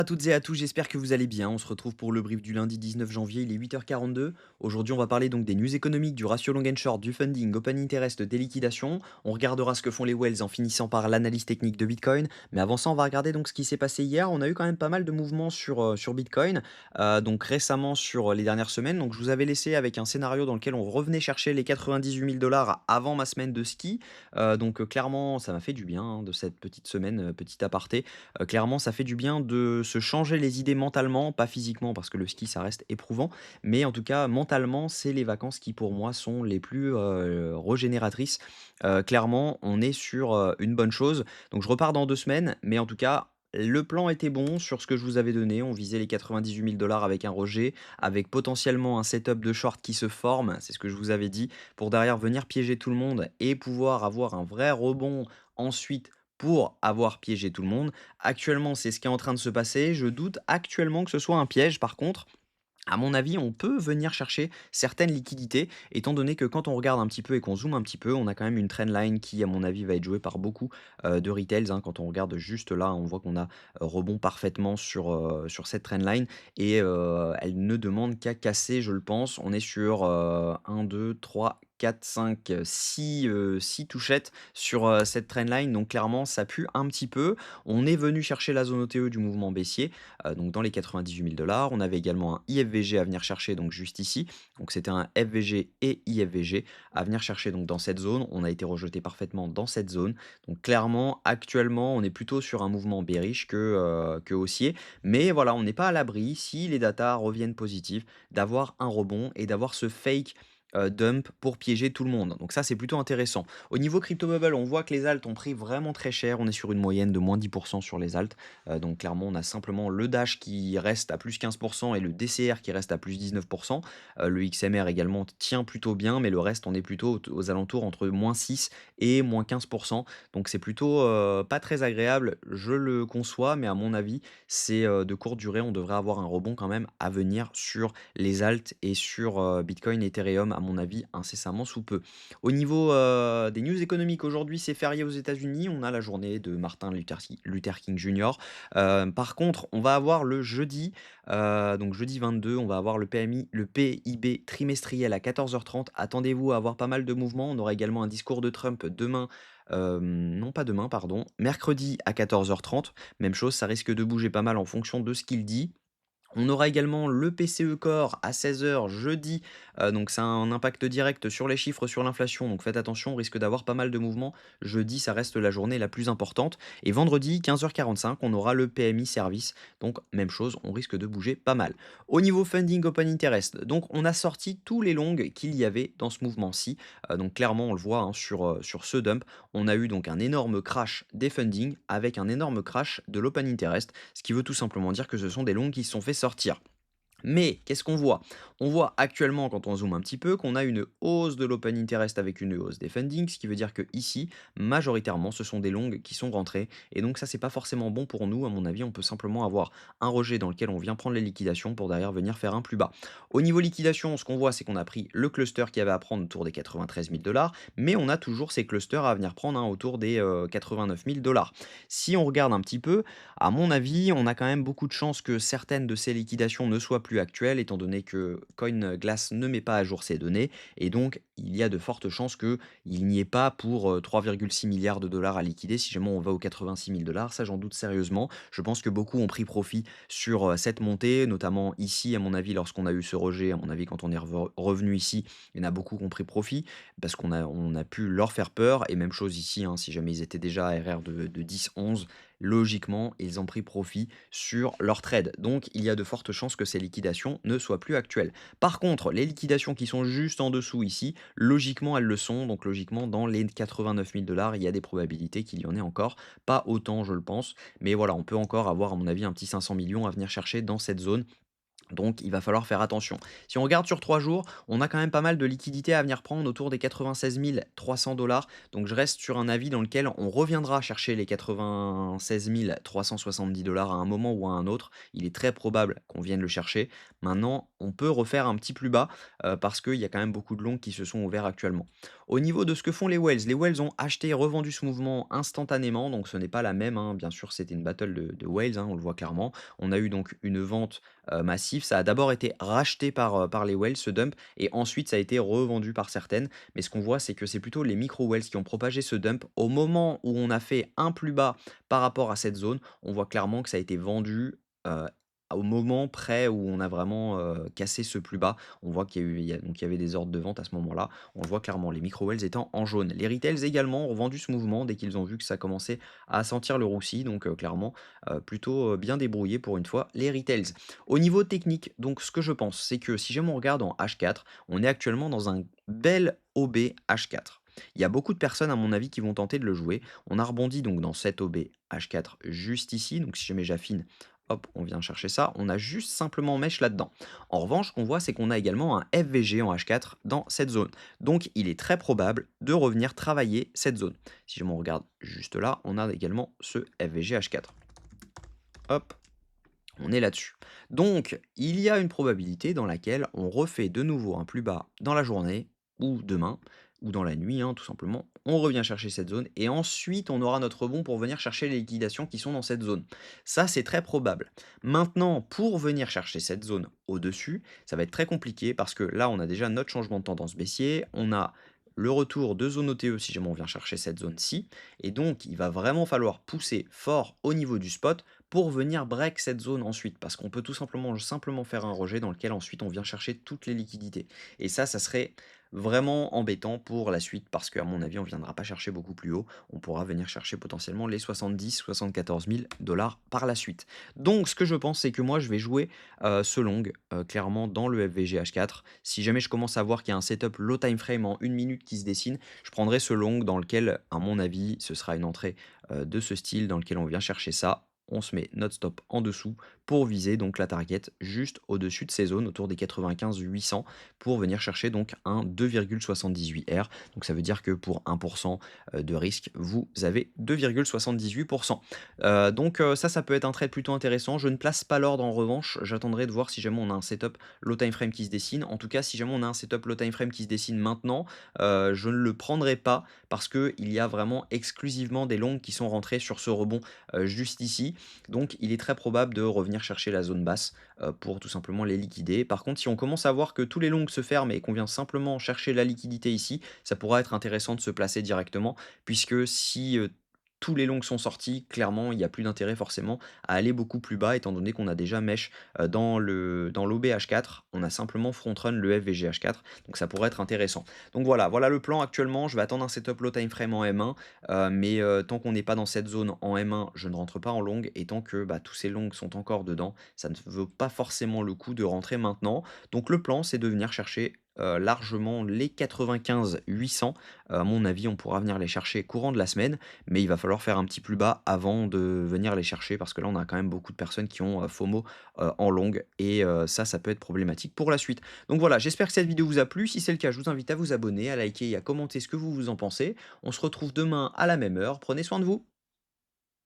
À toutes et à tous, j'espère que vous allez bien. On se retrouve pour le brief du lundi 19 janvier, il est 8h42. Aujourd'hui, on va parler donc des news économiques, du ratio long and short, du funding, open interest, des liquidations. On regardera ce que font les whales en finissant par l'analyse technique de Bitcoin. Mais avant ça, on va regarder donc ce qui s'est passé hier. On a eu quand même pas mal de mouvements sur Bitcoin, donc récemment sur les dernières semaines. Donc je vous avais laissé avec un scénario dans lequel on revenait chercher les 98 000 dollars avant ma semaine de ski. Clairement, ça m'a fait du bien de cette petite semaine, petit aparté. Clairement, ça fait du bien de se changer les idées mentalement, pas physiquement parce que le ski, ça reste éprouvant, mais en tout cas mentalement, c'est les vacances qui pour moi sont les plus, régénératrices. Clairement, on est sur, une bonne chose. Donc je repars dans 2 semaines, mais en tout cas, le plan était bon sur ce que je vous avais donné. On visait les 98 000 avec un rejet, avec potentiellement un setup de short qui se forme, c'est ce que je vous avais dit, pour derrière venir piéger tout le monde et pouvoir avoir un vrai rebond ensuite pour avoir piégé tout le monde. Actuellement, c'est ce qui est en train de se passer. Je doute actuellement que ce soit un piège par contre. À mon avis, on peut venir chercher certaines liquidités, étant donné que quand on regarde un petit peu et qu'on zoome un petit peu, on a quand même une trendline qui, à mon avis, va être jouée par beaucoup de retails, hein. Quand on regarde juste là, on voit qu'on a rebond parfaitement sur cette trendline et elle ne demande qu'à casser, je le pense. On est sur 1, 2, 3, 4, 5, 6 touchettes sur cette trendline. Donc clairement, ça pue un petit peu. On est venu chercher la zone OTE du mouvement baissier donc dans les 98 000 dollars. On avait également un IFVG à venir chercher, donc juste ici. Donc c'était un FVG et IFVG à venir chercher donc dans cette zone. On a été rejeté parfaitement dans cette zone. Donc clairement, actuellement, on est plutôt sur un mouvement bearish que haussier. Mais voilà, on n'est pas à l'abri, si les datas reviennent positives, d'avoir un rebond et d'avoir ce fake dump pour piéger tout le monde. Donc ça, c'est plutôt intéressant. Au niveau crypto bubble, on voit que les alts ont pris vraiment très cher. On est sur une moyenne de moins 10% sur les alts. Donc clairement, on a simplement le Dash qui reste à plus 15% et le DCR qui reste à plus 19%. Le XMR également tient plutôt bien, mais le reste, on est plutôt aux alentours entre moins 6 et moins 15%. Donc c'est plutôt pas très agréable, je le conçois, mais à mon avis, c'est de courte durée. On devrait avoir un rebond quand même à venir sur les alts et sur Bitcoin, Ethereum, à mon avis, incessamment sous peu. Au niveau des news économiques, aujourd'hui, c'est férié aux États-Unis. On a la journée de Martin Luther King Jr. Par contre, on va avoir le jeudi, donc jeudi 22, on va avoir le PIB trimestriel à 14h30. Attendez-vous à avoir pas mal de mouvements. On aura également un discours de Trump demain, non pas demain, pardon, mercredi à 14h30. Même chose, ça risque de bouger pas mal en fonction de ce qu'il dit. On aura également le PCE Core à 16h jeudi, donc ça a un impact direct sur les chiffres, sur l'inflation, donc faites attention, on risque d'avoir pas mal de mouvements. Jeudi, ça reste la journée la plus importante et vendredi 15h45, on aura le PMI service, donc même chose, on risque de bouger pas mal. Au niveau funding open interest, donc on a sorti tous les longs qu'il y avait dans ce mouvement-ci, donc clairement on le voit, hein, sur ce dump, on a eu donc un énorme crash des funding avec un énorme crash de l'open interest, ce qui veut tout simplement dire que ce sont des longs qui se sont fait sortir. Mais qu'est-ce qu'on voit? On voit actuellement, quand on zoome un petit peu, qu'on a une hausse de l'open interest avec une hausse des fundings, ce qui veut dire que ici, majoritairement, ce sont des longs qui sont rentrés. Et donc ça, c'est pas forcément bon pour nous. À mon avis, on peut simplement avoir un rejet dans lequel on vient prendre les liquidations pour derrière venir faire un plus bas. Au niveau liquidation, ce qu'on voit, c'est qu'on a pris le cluster qui avait à prendre autour des 93 000 dollars, mais on a toujours ces clusters à venir prendre, hein, autour des 89 000 dollars. Si on regarde un petit peu, à mon avis, on a quand même beaucoup de chances que certaines de ces liquidations ne soient plus actuelles, étant donné que CoinGlass ne met pas à jour ces données, et donc il y a de fortes chances qu'il n'y ait pas pour 3,6 milliards de dollars à liquider si jamais on va aux 86 000 dollars. Ça, j'en doute sérieusement. Je pense que beaucoup ont pris profit sur cette montée, notamment ici, à mon avis, lorsqu'on a eu ce rejet. À mon avis, quand on est revenu ici, il y en a beaucoup qui ont pris profit parce qu'on a pu leur faire peur. Et même chose ici, hein, si jamais ils étaient déjà à RR de 10, 11, logiquement, ils ont pris profit sur leur trade. Donc, il y a de fortes chances que ces liquidations ne soient plus actuelles. Par contre, les liquidations qui sont juste en dessous ici, logiquement, elles le sont. Donc, logiquement, dans les 89 000 dollars, il y a des probabilités qu'il y en ait encore. Pas autant, je le pense. Mais voilà, on peut encore avoir, à mon avis, un petit 500 millions à venir chercher dans cette zone Donc, il va falloir faire attention. Si on regarde sur 3 jours, on a quand même pas mal de liquidités à venir prendre autour des 96 300 dollars. Donc, je reste sur un avis dans lequel on reviendra chercher les 96 370 dollars à un moment ou à un autre. Il est très probable qu'on vienne le chercher. Maintenant, on peut refaire un petit plus bas parce qu'il y a quand même beaucoup de longs qui se sont ouverts actuellement. Au niveau de ce que font les whales ont acheté et revendu ce mouvement instantanément. Donc, ce n'est pas la même, hein. Bien sûr, c'était une battle de whales, hein, on le voit clairement. On a eu donc une vente massif. Ça a d'abord été racheté par les whales, ce dump, et ensuite ça a été revendu par certaines. Mais ce qu'on voit, c'est que c'est plutôt les micro whales qui ont propagé ce dump. Au moment où on a fait un plus bas par rapport à cette zone, on voit clairement que ça a été vendu. euh, Au moment près où on a vraiment cassé ce plus bas, on voit qu'il y, a eu- il y a- donc il y avait des ordres de vente à ce moment-là. On le voit clairement, les micro whales étant en jaune. Les retails également ont vendu ce mouvement dès qu'ils ont vu que ça commençait à sentir le roussi. Donc clairement, plutôt bien débrouillé pour une fois, les retails. Au niveau technique, donc ce que je pense, c'est que si jamais on regarde en H4, on est actuellement dans un bel OB H4. Il y a beaucoup de personnes, à mon avis, qui vont tenter de le jouer. On a rebondi donc dans cet OB H4 juste ici. Donc si jamais j'affine, hop, on vient chercher ça. On a juste simplement mèche là-dedans. En revanche, ce qu'on voit, c'est qu'on a également un FVG en H4 dans cette zone. Donc il est très probable de revenir travailler cette zone. Si jamais on regarde juste là, on a également ce FVG H4. Hop, on est là-dessus. Donc, il y a une probabilité dans laquelle on refait de nouveau un plus bas dans la journée, ou demain, ou dans la nuit, hein, tout simplement. On revient chercher cette zone, et ensuite on aura notre rebond pour venir chercher les liquidations qui sont dans cette zone. Ça, c'est très probable. Maintenant, pour venir chercher cette zone au-dessus, ça va être très compliqué, parce que là, on a déjà notre changement de tendance baissier, on a le retour de zone OTE si jamais on vient chercher cette zone-ci, et donc il va vraiment falloir pousser fort au niveau du spot pour venir break cette zone ensuite, parce qu'on peut tout simplement faire un rejet dans lequel ensuite on vient chercher toutes les liquidités. Et ça serait vraiment embêtant pour la suite, parce qu'à mon avis, on ne viendra pas chercher beaucoup plus haut. On pourra venir chercher potentiellement les 70-74 000 dollars par la suite. Donc, ce que je pense, c'est que moi, je vais jouer ce long, clairement, dans le FVG H4. Si jamais je commence à voir qu'il y a un setup low time frame en 1 minute qui se dessine, je prendrai ce long dans lequel, à mon avis, ce sera une entrée de ce style dans lequel on vient chercher ça. On se met notre stop en dessous pour viser donc la target juste au-dessus de ces zones autour des 95 800 pour venir chercher donc un 2,78 R. Donc ça veut dire que pour 1% de risque, vous avez 2,78%. Donc ça peut être un trade plutôt intéressant. Je ne place pas l'ordre en revanche. J'attendrai de voir si jamais on a un setup low time frame qui se dessine. En tout cas, si jamais on a un setup low time frame qui se dessine maintenant, je ne le prendrai pas parce qu'il y a vraiment exclusivement des longues qui sont rentrées sur ce rebond juste ici. Donc il est très probable de revenir chercher la zone basse pour tout simplement les liquider. Par contre, si on commence à voir que tous les longs se ferment et qu'on vient simplement chercher la liquidité ici, ça pourra être intéressant de se placer directement, puisque si tous les longs sont sortis, clairement, il n'y a plus d'intérêt forcément à aller beaucoup plus bas, étant donné qu'on a déjà mèche dans l'OBH4, on a simplement front run le FVGH4, donc ça pourrait être intéressant. Donc voilà le plan actuellement, je vais attendre un setup low time frame en M1, mais tant qu'on n'est pas dans cette zone en M1, je ne rentre pas en long, et tant que tous ces longs sont encore dedans, ça ne vaut pas forcément le coup de rentrer maintenant. Donc le plan, c'est de venir chercher largement les 95 800. À mon avis, on pourra venir les chercher courant de la semaine, mais il va falloir faire un petit plus bas avant de venir les chercher, parce que là, on a quand même beaucoup de personnes qui ont FOMO en long, et ça peut être problématique pour la suite. Donc voilà, j'espère que cette vidéo vous a plu. Si c'est le cas, je vous invite à vous abonner, à liker et à commenter ce que vous en pensez. On se retrouve demain à la même heure. Prenez soin de vous.